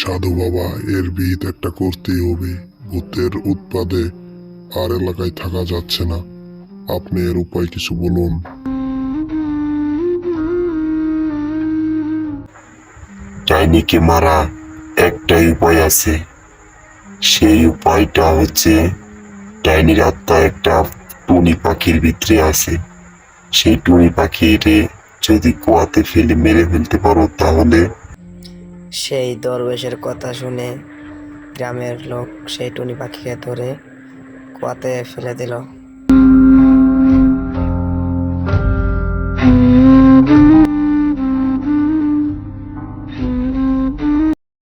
সাধু বাবা, এর বিহিত একটা করতেই হবে। ভূতের উৎপাদে আর এলাকায় থাকা যাচ্ছে না। আপনি এর উপায় কিছু বলুন। ডাইনিকে মারা একটাই উপায় আছে। সেই উপায়টা হচ্ছে, ডাইনির আত্মা একটা টুনি পাখির ভিতরে আছে। সেই টুনি পাখিরে যদি কুয়াতে ফেলে মেরে ফেলতে পারো তাহলে। সেই দরবেশের কথা শুনে গ্রামের লোক সেই টুনি পাখিকে ধরে কুয়াতে ফেলে দিল।